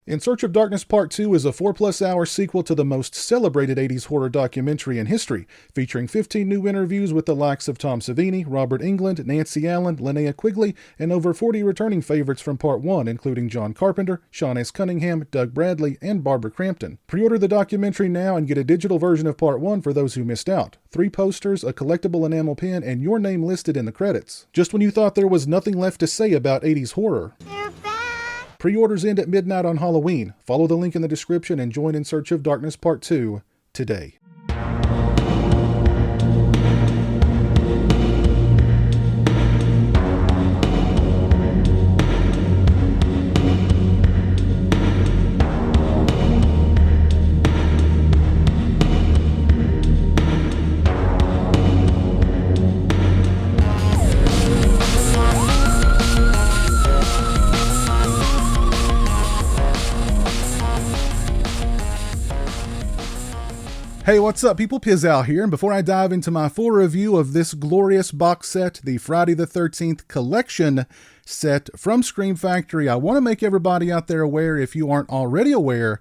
In Search of Darkness Part 2 is a 4+ hour sequel to the most celebrated 80s horror documentary in history, featuring 15 new interviews with the likes of Tom Savini, Robert Englund, Nancy Allen, Linnea Quigley, and over 40 returning favorites from Part 1, including John Carpenter, Sean S. Cunningham, Doug Bradley, and Barbara Crampton. Pre-order the documentary now and get a digital version of Part 1 for those who missed out. 3 posters, a collectible enamel pin, and your name listed in the credits. Just when you thought there was nothing left to say about 80s horror. Pre-orders end at midnight on Halloween. Follow the link in the description and join In Search of Darkness Part 2 today. Hey, what's up people? Pizzal here, and before I dive into my full review of this glorious box set, the Friday the 13th collection set from Scream Factory, I want to make everybody out there aware, if you aren't already aware,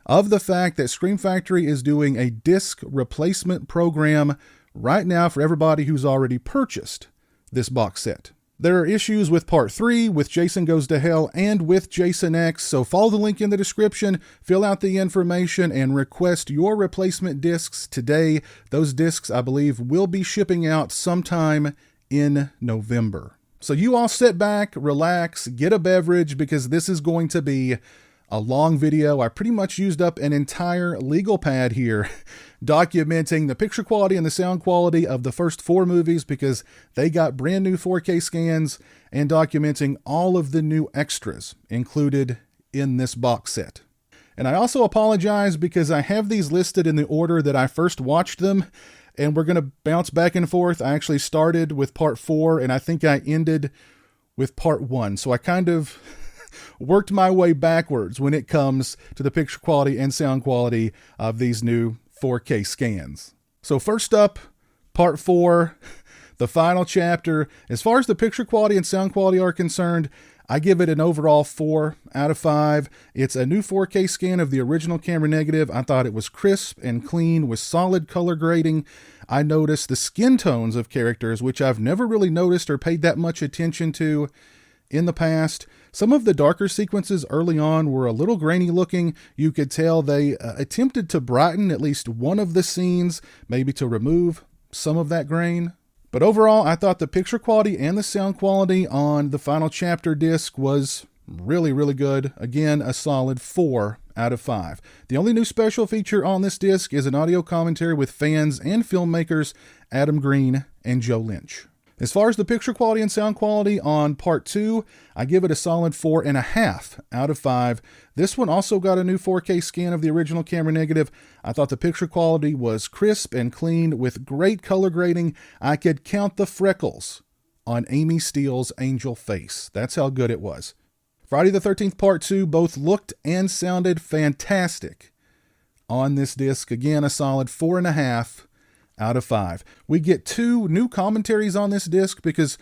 of the fact that Scream Factory is doing a disc replacement program right now for everybody who's already purchased this box set. There are issues with Part 3, with Jason Goes to Hell, and with Jason X, so follow the link in the description, fill out the information, and request your replacement discs today. Those discs, I believe, will be shipping out sometime in November. So you all sit back, relax, get a beverage, because this is going to be a long video. I pretty much used up an entire legal pad here documenting the picture quality and the sound quality of the first 4 movies because they got brand new 4K scans, and documenting all of the new extras included in this box set. And I also apologize because I have these listed in the order that I first watched them, and we're going to bounce back and forth. I actually started with Part 4 and I think I ended with Part 1. So I kind of worked my way backwards when it comes to the picture quality and sound quality of these new 4K scans. So first up, Part 4, the final chapter. As far as the picture quality and sound quality are concerned, I give it an overall 4 out of 5. It's a new 4K scan of the original camera negative. I thought it was crisp and clean with solid color grading. I noticed the skin tones of characters, which I've never really noticed or paid that much attention to in the past. Some of the darker sequences early on were a little grainy looking. You could tell they attempted to brighten at least one of the scenes, maybe to remove some of that grain. But overall, I thought the picture quality and the sound quality on the final chapter disc was really, really good. Again, a solid 4 out of 5. The only new special feature on this disc is an audio commentary with fans and filmmakers Adam Green and Joe Lynch. As far as the picture quality and sound quality on Part 2, I give it a solid 4.5 out of 5. This one also got a new 4K scan of the original camera negative. I thought the picture quality was crisp and clean with great color grading. I could count the freckles on Amy Steele's angel face. That's how good it was. Friday the 13th Part 2 both looked and sounded fantastic on this disc. Again, a solid 4.5 out of 5. We get 2 new commentaries on this disc because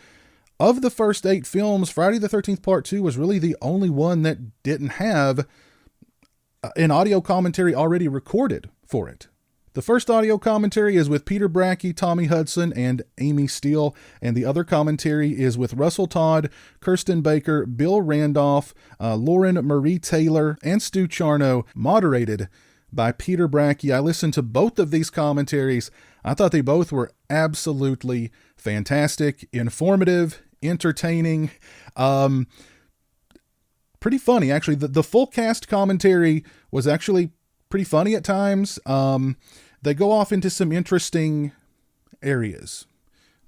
of the first 8 films, Friday the 13th Part 2 was really the only one that didn't have an audio commentary already recorded for it. The first audio commentary is with Peter Bracke, Tommy Hudson, and Amy Steele, and the other commentary is with Russell Todd, Kirsten Baker, Bill Randolph, Lauren Marie Taylor, and Stu Charno, moderated by Peter Bracke. I listened to both of these commentaries. I thought they both were absolutely fantastic, informative, entertaining, pretty funny, actually. The full cast commentary was actually pretty funny at times. They go off into some interesting areas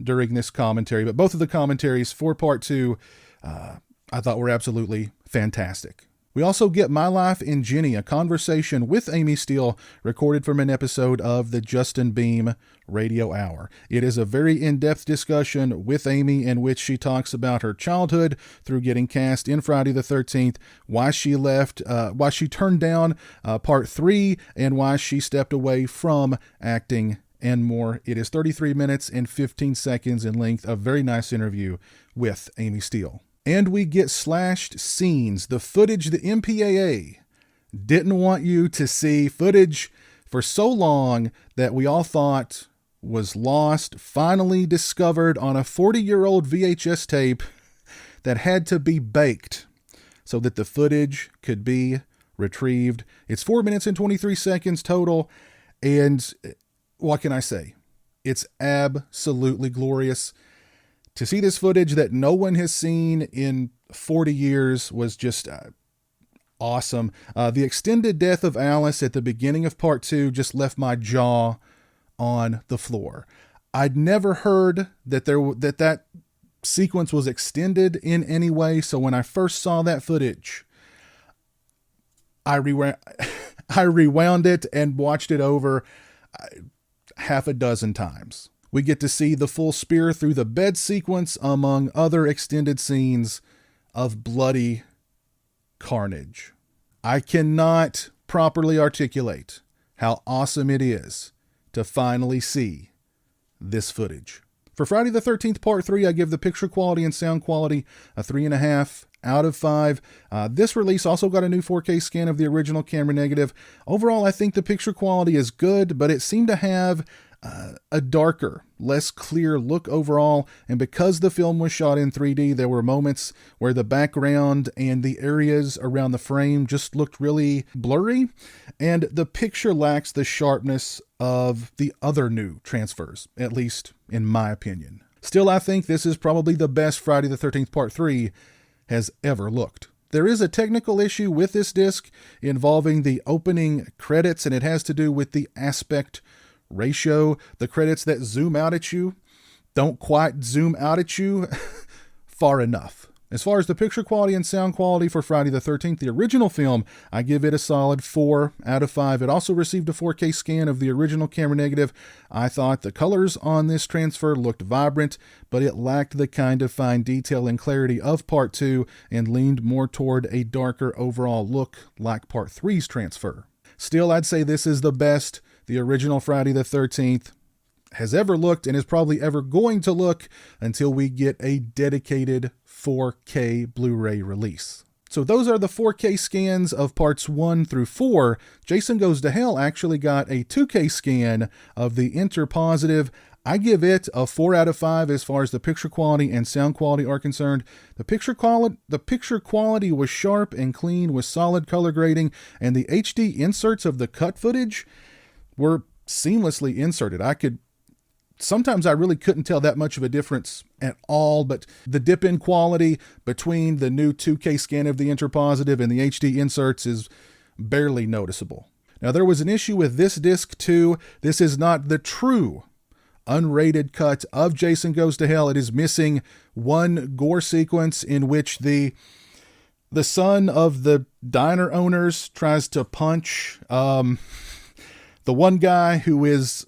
during this commentary, but both of the commentaries for Part 2 I thought were absolutely fantastic. We also get My Life in Jenny, a conversation with Amy Steele recorded from an episode of the Justin Beam Radio Hour. It is a very in-depth discussion with Amy in which she talks about her childhood through getting cast in Friday the 13th, why she left, why she turned down Part 3, and why she stepped away from acting and more. It is 33 minutes and 15 seconds in length, a very nice interview with Amy Steele. And we get slashed scenes, the footage the MPAA didn't want you to see footage for so long that we all thought was lost, finally discovered on a 40-year-old VHS tape that had to be baked so that the footage could be retrieved. It's 4 minutes and 23 seconds total, and what can I say? It's absolutely glorious. To see this footage that no one has seen in 40 years was just awesome. The extended death of Alice at the beginning of part 2 just left my jaw on the floor. I'd never heard that that sequence was extended in any way, so when I first saw that footage, I rewound it and watched it over half a dozen times. We get to see the full spear through the bed sequence, among other extended scenes of bloody carnage. I cannot properly articulate how awesome it is to finally see this footage. For Friday the 13th Part 3, I give the picture quality and sound quality a 3.5 out of 5. This release also got a new 4K scan of the original camera negative. Overall, I think the picture quality is good, but it seemed to have a darker, less clear look overall, and because the film was shot in 3D, there were moments where the background and the areas around the frame just looked really blurry, and the picture lacks the sharpness of the other new transfers, at least in my opinion. Still, I think this is probably the best Friday the 13th Part 3 has ever looked. There is a technical issue with this disc involving the opening credits, and it has to do with the aspect ratio. The credits that zoom out at you don't quite zoom out at you far enough. As far as the picture quality and sound quality for Friday the 13th, the original film, I give it a solid 4 out of 5. It also received a 4K scan of the original camera negative. I thought the colors on this transfer looked vibrant, but it lacked the kind of fine detail and clarity of Part 2 and leaned more toward a darker overall look like Part 3's transfer. Still, I'd say this is the best the original Friday the 13th has ever looked and is probably ever going to look until we get a dedicated 4K Blu-ray release. So those are the 4K scans of parts 1 through 4. Jason Goes to Hell actually got a 2K scan of the Interpositive. I give it a 4 out of 5 as far as the picture quality and sound quality are concerned. The picture quality was sharp and clean with solid color grading, and the HD inserts of the cut footage were seamlessly inserted. Sometimes I really couldn't tell that much of a difference at all, but the dip in quality between the new 2K scan of the Interpositive and the HD inserts is barely noticeable. Now, there was an issue with this disc too. This is not the true unrated cut of Jason Goes to Hell. It is missing one gore sequence in which the son of the diner owners tries to punch the one guy who is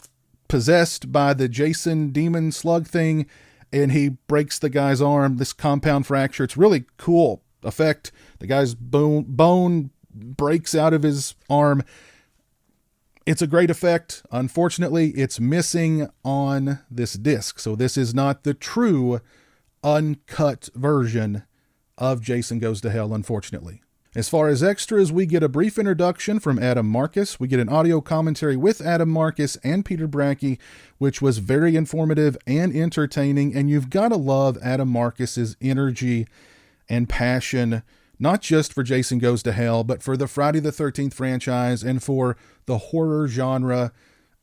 possessed by the Jason demon slug thing, and he breaks the guy's arm, this compound fracture. It's really cool effect. The guy's bone breaks out of his arm. It's a great effect. Unfortunately, it's missing on this disc. So this is not the true uncut version of Jason Goes to Hell, unfortunately. As far as extras, we get a brief introduction from Adam Marcus. We get an audio commentary with Adam Marcus and Peter Bracke, which was very informative and entertaining. And you've got to love Adam Marcus's energy and passion, not just for Jason Goes to Hell, but for the Friday the 13th franchise and for the horror genre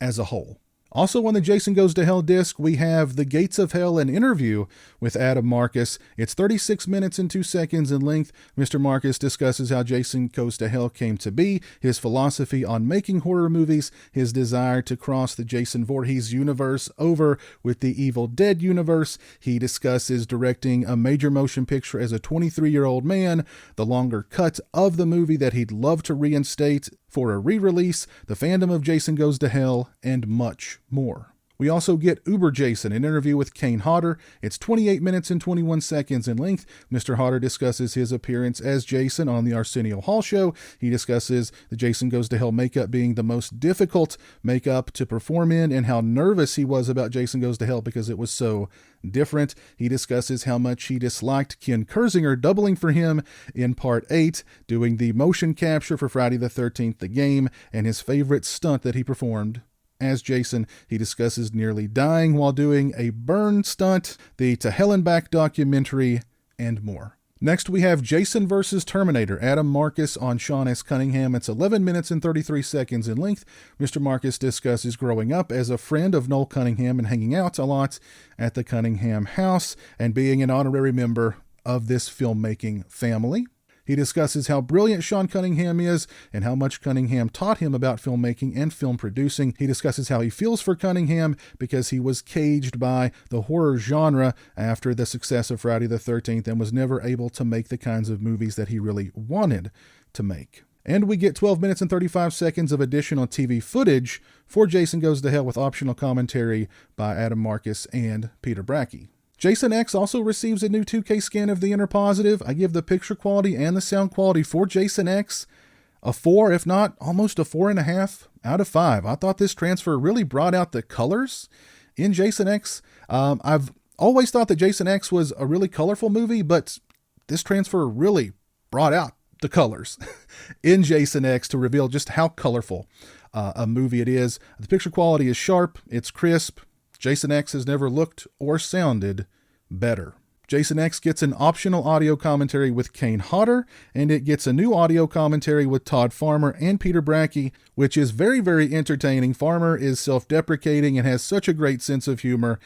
as a whole. Also on the Jason Goes to Hell disc, we have The Gates of Hell, an interview with Adam Marcus. It's 36 minutes and 2 seconds in length. Mr. Marcus discusses how Jason Goes to Hell came to be, his philosophy on making horror movies, his desire to cross the Jason Voorhees universe over with the Evil Dead universe. He discusses directing a major motion picture as a 23-year-old man, the longer cut of the movie that he'd love to reinstate for a re-release, the fandom of Jason Goes to Hell, and much more. We also get Uber Jason, an interview with Kane Hodder. It's 28 minutes and 21 seconds in length. Mr. Hodder discusses his appearance as Jason on the Arsenio Hall show. He discusses the Jason Goes to Hell makeup being the most difficult makeup to perform in and how nervous he was about Jason Goes to Hell because it was so different. He discusses how much he disliked Ken Kersinger doubling for him in Part 8, doing the motion capture for Friday the 13th, the game, and his favorite stunt that he performed as Jason. He discusses nearly dying while doing a burn stunt, the To Hell and Back documentary, and more. Next, we have Jason vs. Terminator, Adam Marcus on Sean S. Cunningham. It's 11 minutes and 33 seconds in length. Mr. Marcus discusses growing up as a friend of Noel Cunningham and hanging out a lot at the Cunningham house and being an honorary member of this filmmaking family. He discusses how brilliant Sean Cunningham is and how much Cunningham taught him about filmmaking and film producing. He discusses how he feels for Cunningham because he was caged by the horror genre after the success of Friday the 13th and was never able to make the kinds of movies that he really wanted to make. And we get 12 minutes and 35 seconds of additional TV footage for Jason Goes to Hell with optional commentary by Adam Marcus and Peter Bracke. Jason X also receives a new 2K scan of the Inner Positive. I give the picture quality and the sound quality for Jason X a 4, if not almost a 4.5 out of 5. I thought this transfer really brought out the colors in Jason X. I've always thought that Jason X was a really colorful movie, but this transfer really brought out the colors in Jason X to reveal just how colorful a movie it is. The picture quality is sharp, it's crisp. Jason X has never looked or sounded better. Jason X gets an optional audio commentary with Kane Hodder, and it gets a new audio commentary with Todd Farmer and Peter Bracke, which is very, very entertaining. Farmer is self-deprecating and has such a great sense of humor.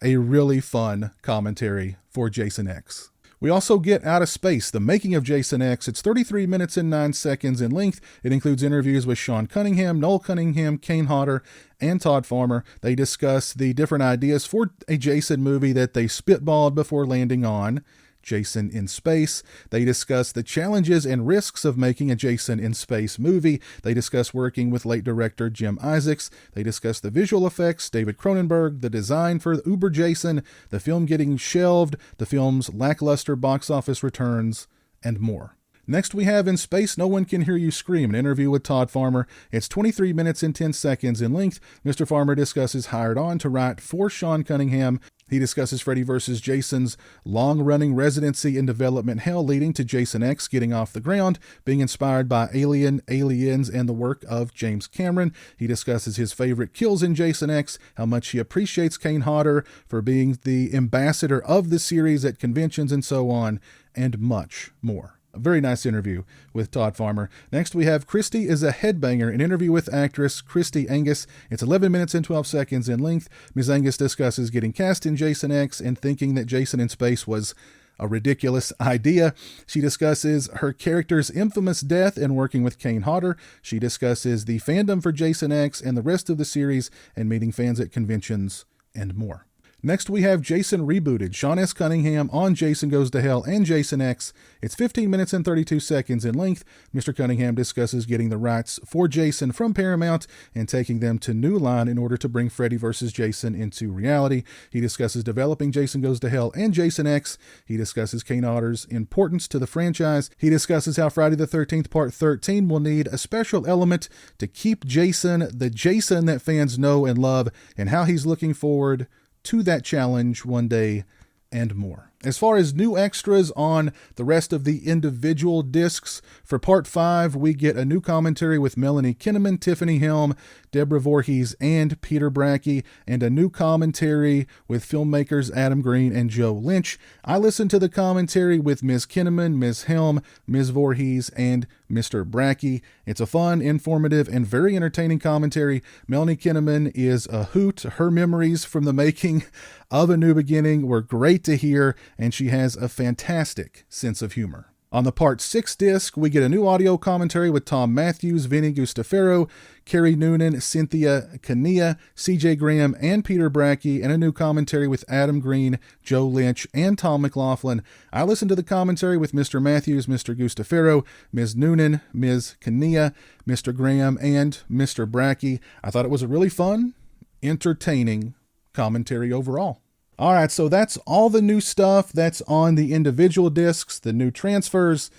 A really fun commentary for Jason X. We also get Out of Space, the making of Jason X. It's 33 minutes and 9 seconds in length. It includes interviews with Sean Cunningham, Noel Cunningham, Kane Hodder, and Todd Farmer. They discuss the different ideas for a Jason movie that they spitballed before landing on Jason in Space. They discuss the challenges and risks of making a Jason in Space movie. They discuss working with late director Jim Isaacs. They discuss the visual effects, David Cronenberg, the design for Uber Jason, the film getting shelved, the film's lackluster box office returns, and more. Next, we have In Space, No One Can Hear You Scream, an interview with Todd Farmer. It's 23 minutes and 10 seconds in length. Mr. Farmer discusses Hired On to write for Sean Cunningham. He discusses Freddy vs. Jason's long-running residency in development hell leading to Jason X getting off the ground, being inspired by Alien, Aliens, and the work of James Cameron. He discusses his favorite kills in Jason X, how much he appreciates Kane Hodder for being the ambassador of the series at conventions and so on, and much more. A very nice interview with Todd Farmer. Next, we have Christy is a Headbanger, an interview with actress Christy Angus. It's 11 minutes and 12 seconds in length. Ms. Angus discusses getting cast in Jason X and thinking that Jason in Space was a ridiculous idea. She discusses her character's infamous death and working with Kane Hodder. She discusses the fandom for Jason X and the rest of the series and meeting fans at conventions and more. Next, we have Jason Rebooted, Sean S. Cunningham on Jason Goes to Hell and Jason X. It's 15 minutes and 32 seconds in length. Mr. Cunningham discusses getting the rights for Jason from Paramount and taking them to New Line in order to bring Freddy vs. Jason into reality. He discusses developing Jason Goes to Hell and Jason X. He discusses Kane Hodder's importance to the franchise. He discusses how Friday the 13th Part 13 will need a special element to keep Jason the Jason that fans know and love, and how he's looking forward to that challenge one day, and more. As far as new extras on the rest of the individual discs, for Part 5, we get a new commentary with Melanie Kinnaman, Tiffany Helm, Deborah Voorhees, and Peter Bracke, and a new commentary with filmmakers Adam Green and Joe Lynch. I listened to the commentary with Ms. Kinnaman, Ms. Helm, Ms. Voorhees, and Mr. Bracke. It's a fun, informative, and very entertaining commentary. Melanie Kinnaman is a hoot. Her memories from the making of A New Beginning were great to hear, and she has a fantastic sense of humor. On the Part 6 disc, we get a new audio commentary with Tom Matthews, Vinny Gustafaro, Carrie Noonan, Cynthia Kania, CJ Graham, and Peter Bracke, and a new commentary with Adam Green, Joe Lynch, and Tom McLaughlin. I listened to the commentary with Mr. Matthews, Mr. Gustafaro, Ms. Noonan, Ms. Kania, Mr. Graham, and Mr. Bracke. I thought it was a really fun entertaining commentary overall. All right, so that's all the new stuff that's on the individual discs, the new transfers,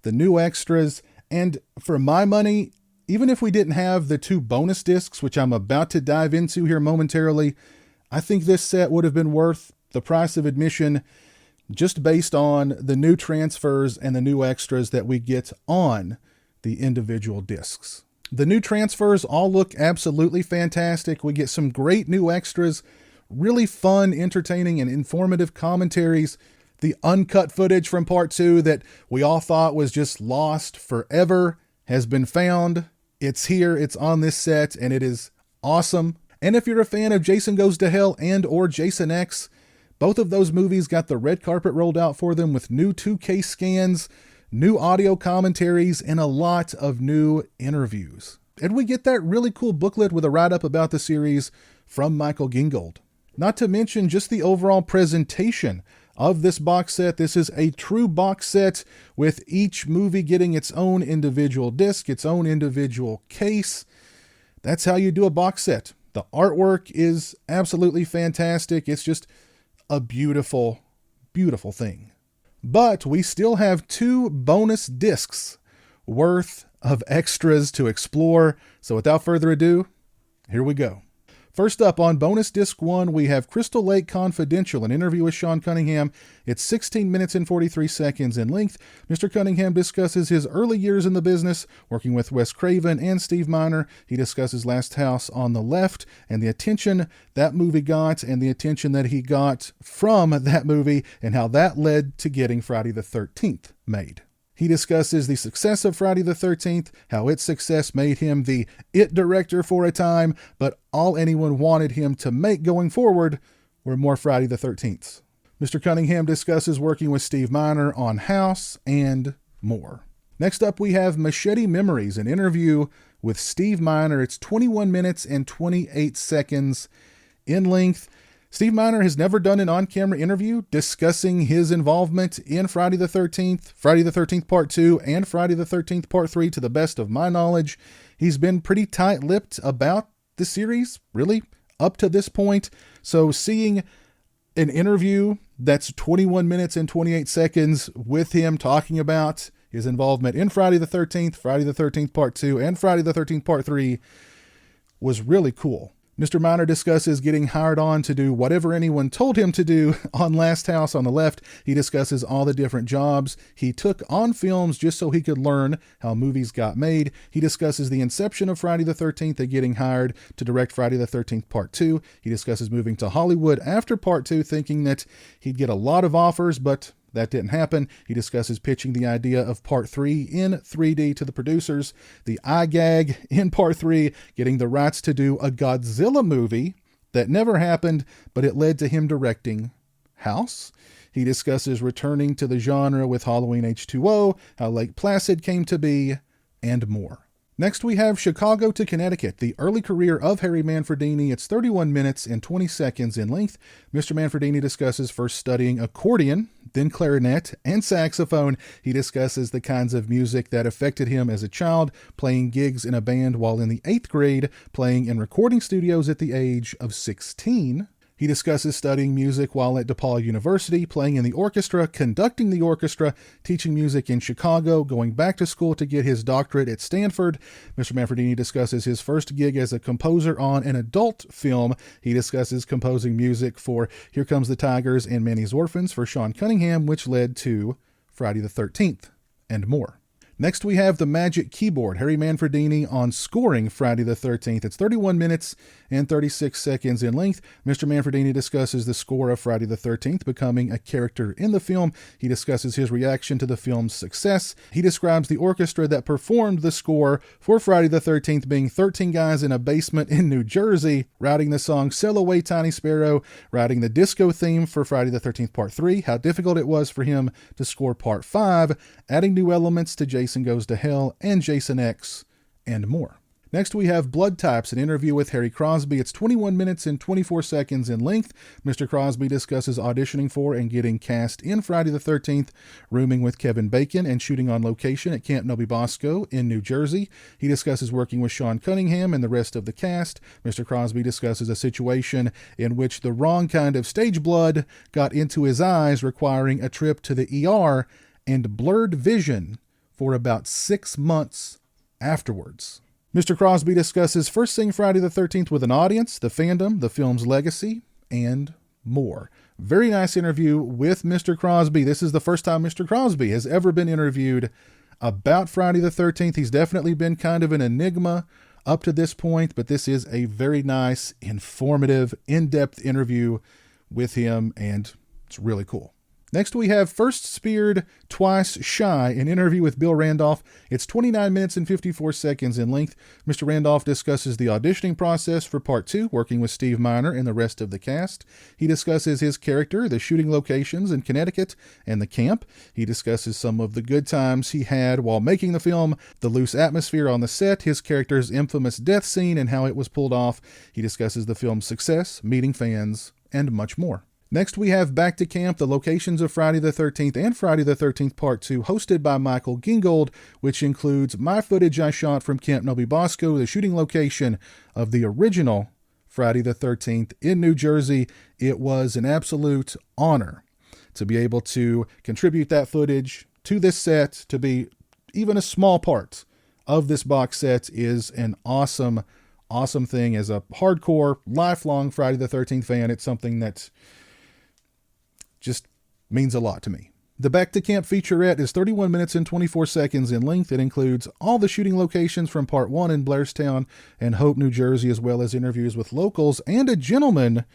the new extras, and for my money, even if we didn't have the 2 bonus discs, which I'm about to dive into here momentarily, I think this set would have been worth the price of admission just based on the new transfers and the new extras that we get on the individual discs. The new transfers all look absolutely fantastic. We get some great new extras, really fun, entertaining, and informative commentaries. The uncut footage from part 2 that we all thought was just lost forever has been found. It's here, it's on this set, and it is awesome. And if you're a fan of Jason Goes to Hell and or Jason X, both of those movies got the red carpet rolled out for them with new 2K scans, new audio commentaries, and a lot of new interviews. And we get that really cool booklet with a write-up about the series from Michael Gingold. Not to mention just the overall presentation of this box set. This is a true box set with each movie getting its own individual disc, its own individual case. That's how you do a box set. The artwork is absolutely fantastic. It's just a beautiful, beautiful thing. But we still have 2 bonus discs worth of extras to explore. So without further ado, here we go. First up on bonus disc 1, we have Crystal Lake Confidential, an interview with Sean Cunningham. It's 16 minutes and 43 seconds in length. Mr. Cunningham discusses his early years in the business, working with Wes Craven and Steve Miner. He discusses Last House on the Left and the attention that movie got and the attention that he got from that movie and how that led to getting Friday the 13th made. He discusses the success of Friday the 13th, how its success made him the It director for a time, but all anyone wanted him to make going forward were more Friday the 13th. Mr. Cunningham discusses working with Steve Miner on House and more. Next up, we have Machete Memories, an interview with Steve Miner. It's 21 minutes and 28 seconds in length. Steve Miner has never done an on-camera interview discussing his involvement in Friday the 13th, Friday the 13th Part 2, and Friday the 13th Part 3 to the best of my knowledge. He's been pretty tight-lipped about the series, really, up to this point. So seeing an interview that's 21 minutes and 28 seconds with him talking about his involvement in Friday the 13th Part 2, and Friday the 13th Part 3 was really cool. Mr. Miner discusses getting hired on to do whatever anyone told him to do on Last House on the Left. He discusses all the different jobs he took on films just so he could learn how movies got made. He discusses the inception of Friday the 13th and getting hired to direct Friday the 13th Part 2. He discusses moving to Hollywood after Part 2, thinking that he'd get a lot of offers, but that didn't happen. He discusses pitching the idea of Part 3 in 3D to the producers, the eye gag in Part 3, getting the rights to do a Godzilla movie that never happened, but it led to him directing House. He discusses returning to the genre with Halloween H2O, how Lake Placid came to be, and more. Next, we have Chicago to Connecticut, the early career of Harry Manfredini. It's 31 minutes and 20 seconds in length. Mr. Manfredini discusses first studying accordion, then clarinet and saxophone. He discusses the kinds of music that affected him as a child, playing gigs in a band while in the 8th grade, playing in recording studios at the age of 16. He discusses studying music while at DePaul University, playing in the orchestra, conducting the orchestra, teaching music in Chicago, going back to school to get his doctorate at Stanford. Mr. Manfredini discusses his first gig as a composer on an adult film. He discusses composing music for Here Comes the Tigers and Manny's Orphans for Sean Cunningham, which led to Friday the 13th, and more. Next, we have the Magic Keyboard, Harry Manfredini on scoring Friday the 13th. It's 31 minutes and 36 seconds in length. Mr. Manfredini discusses the score of Friday the 13th, becoming a character in the film. He discusses his reaction to the film's success. He describes the orchestra that performed the score for Friday the 13th being 13 guys in a basement in New Jersey, writing the song Sail Away Tiny Sparrow, writing the disco theme for Friday the 13th Part 3, how difficult it was for him to score Part 5, adding new elements to Jason Goes to Hell and Jason X, and more. Next, we have Blood Types, an interview with Harry Crosby. It's 21 minutes and 24 seconds in length. Mr. Crosby discusses auditioning for and getting cast in Friday the 13th, rooming with Kevin Bacon, and shooting on location at Camp Novi-Bosco in New Jersey. He discusses working with Sean Cunningham and the rest of the cast. Mr. Crosby discusses a situation in which the wrong kind of stage blood got into his eyes, requiring a trip to the ER and blurred vision for about 6 months afterwards. Mr. Crosby discusses first seeing Friday the 13th with an audience, the fandom, the film's legacy, and more. Very nice interview with Mr. Crosby. This is the first time Mr. Crosby has ever been interviewed about Friday the 13th. He's definitely been kind of an enigma up to this point, but this is a very nice, informative, in-depth interview with him, and it's really cool. Next, we have First Speared, Twice Shy, an interview with Bill Randolph. It's 29 minutes and 54 seconds in length. Mr. Randolph discusses the auditioning process for Part 2, working with Steve Miner and the rest of the cast. He discusses his character, the shooting locations in Connecticut, and the camp. He discusses some of the good times he had while making the film, the loose atmosphere on the set, his character's infamous death scene, and how it was pulled off. He discusses the film's success, meeting fans, and much more. Next, we have Back to Camp, the locations of Friday the 13th and Friday the 13th Part 2, hosted by Michael Gingold, which includes my footage I shot from Camp Novi-Bosco, the shooting location of the original Friday the 13th in New Jersey. It was an absolute honor to be able to contribute that footage to this set. To be even a small part of this box set is an awesome thing. As a hardcore, lifelong Friday the 13th fan, it's something that just means a lot to me. The Back to Camp featurette is 31 minutes and 24 seconds in length. It includes all the shooting locations from Part 1 in Blairstown and Hope, New Jersey, as well as interviews with locals and a gentleman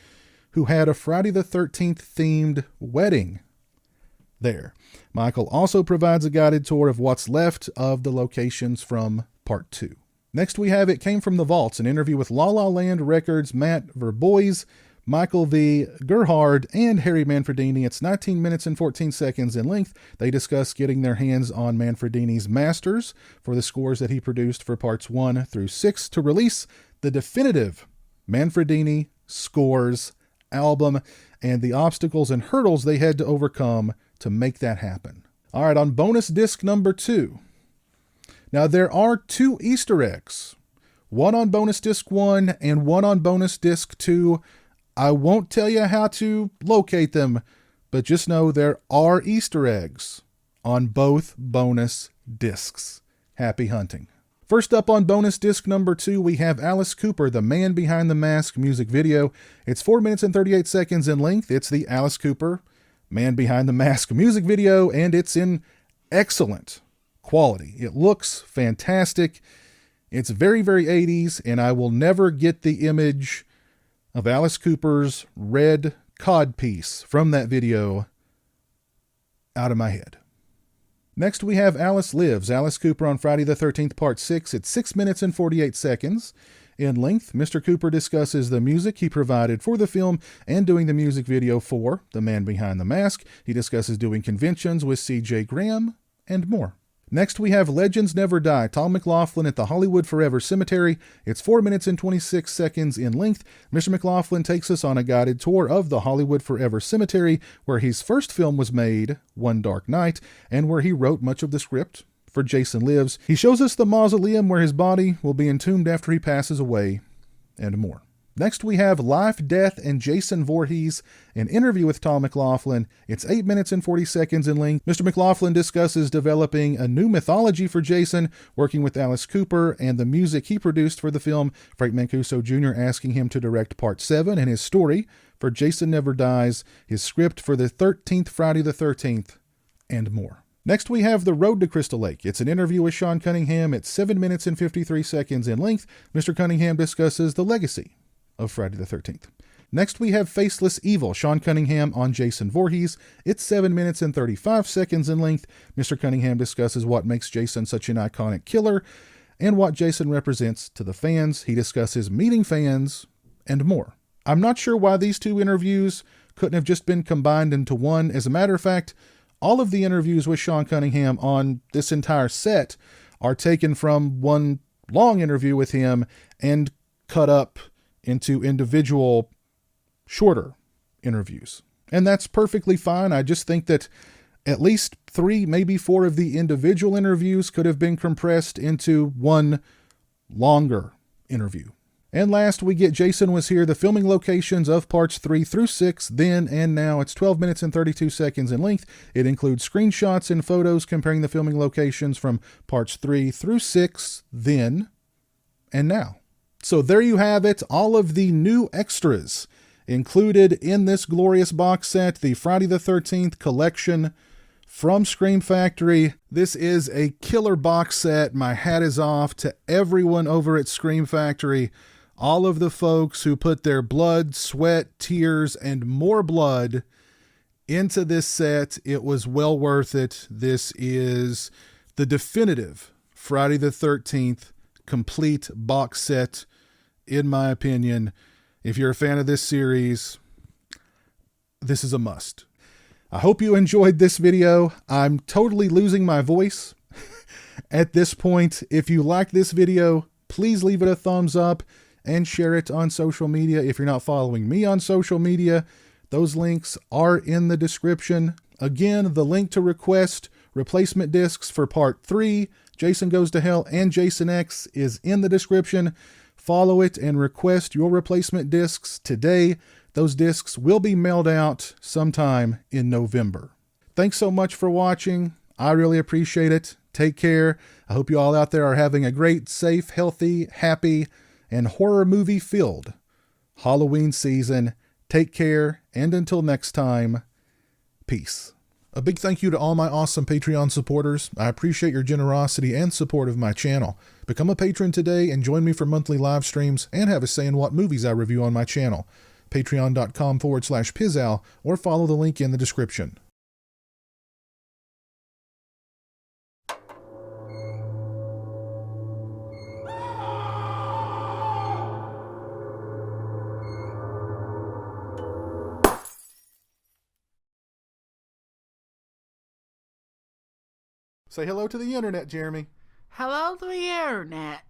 who had a Friday the 13th themed wedding there. Michael also provides a guided tour of what's left of the locations from Part 2. Next, we have It Came from the Vaults, an interview with La La Land Records' Matt Verbois, Michael V. Gerhard, and Harry Manfredini. It's 19 minutes and 14 seconds in length. They discuss getting their hands on Manfredini's masters for the scores that he produced for parts 1 through 6 to release the definitive Manfredini Scores album and the obstacles and hurdles they had to overcome to make that happen. All right, on bonus disc number 2. Now, there are 2 Easter eggs, one on bonus disc 1 and one on bonus disc 2. I won't tell you how to locate them, but just know there are Easter eggs on both bonus discs. Happy hunting. First up on bonus disc number 2, we have Alice Cooper, the Man Behind the Mask music video. It's 4 minutes and 38 seconds in length. It's the Alice Cooper Man Behind the Mask music video, and it's in excellent quality. It looks fantastic. It's very, very 80s, and I will never get the image of Alice Cooper's red codpiece from that video out of my head. Next, we have Alice Lives, Alice Cooper on Friday the 13th, Part 6. It's 6 minutes and 48 seconds in length. Mr. Cooper discusses the music he provided for the film and doing the music video for The Man Behind the Mask. He discusses doing conventions with C.J. Graham and more. Next, we have Legends Never Die, Tom McLaughlin at the Hollywood Forever Cemetery. It's 4 minutes and 26 seconds in length. Mr. McLaughlin takes us on a guided tour of the Hollywood Forever Cemetery, where his first film was made, One Dark Night, and where he wrote much of the script for Jason Lives. He shows us the mausoleum where his body will be entombed after he passes away, and more. Next, we have Life, Death, and Jason Voorhees, an interview with Tom McLaughlin. It's 8 minutes and 40 seconds in length. Mr. McLaughlin discusses developing a new mythology for Jason, working with Alice Cooper, and the music he produced for the film. Frank Mancuso Jr. asking him to direct Part 7 and his story for Jason Never Dies, his script for the 13th Friday the 13th, and more. Next, we have The Road to Crystal Lake. It's an interview with Sean Cunningham. It's 7 minutes and 53 seconds in length. Mr. Cunningham discusses the legacy of Friday the 13th. Next, we have Faceless Evil, Sean Cunningham on Jason Voorhees. It's 7 minutes and 35 seconds in length. Mr. Cunningham discusses what makes Jason such an iconic killer and what Jason represents to the fans. He discusses meeting fans and more. I'm not sure why these 2 interviews couldn't have just been combined into one. As a matter of fact, all of the interviews with Sean Cunningham on this entire set are taken from one long interview with him and cut up into individual shorter interviews. And that's perfectly fine. I just think that at least 3, maybe 4 of the individual interviews could have been compressed into one longer interview. And last, we get Jason Was Here, the filming locations of parts 3 through 6, then and now. It's 12 minutes and 32 seconds in length. It includes screenshots and photos comparing the filming locations from parts 3 through 6, then and now. So there you have it, all of the new extras included in this glorious box set, the Friday the 13th collection from Scream Factory. This is a killer box set. My hat is off to everyone over at Scream Factory. All of the folks who put their blood, sweat, tears, and more blood into this set. It was well worth it. This is the definitive Friday the 13th complete box set, in my opinion. If you're a fan of this series, this is a must. I hope you enjoyed this video. I'm totally losing my voice at this point. If you like this video, please leave it a thumbs up and share it on social media. If you're not following me on social media, those links are in the description. Again, the link to request replacement discs for part 3, Jason Goes to Hell, and Jason X is in the description. Follow it and request your replacement discs today. Those discs will be mailed out sometime in November. Thanks so much for watching. I really appreciate it. Take care. I hope you all out there are having a great, safe, healthy, happy, and horror movie filled Halloween season. Take care, and until next time, peace. A big thank you to all my awesome Patreon supporters. I appreciate your generosity and support of my channel. Become a patron today and join me for monthly live streams and have a say in what movies I review on my channel. Patreon.com/PizAl, or follow the link in the description. Say hello to the internet, Jeremy. Hello to the internet.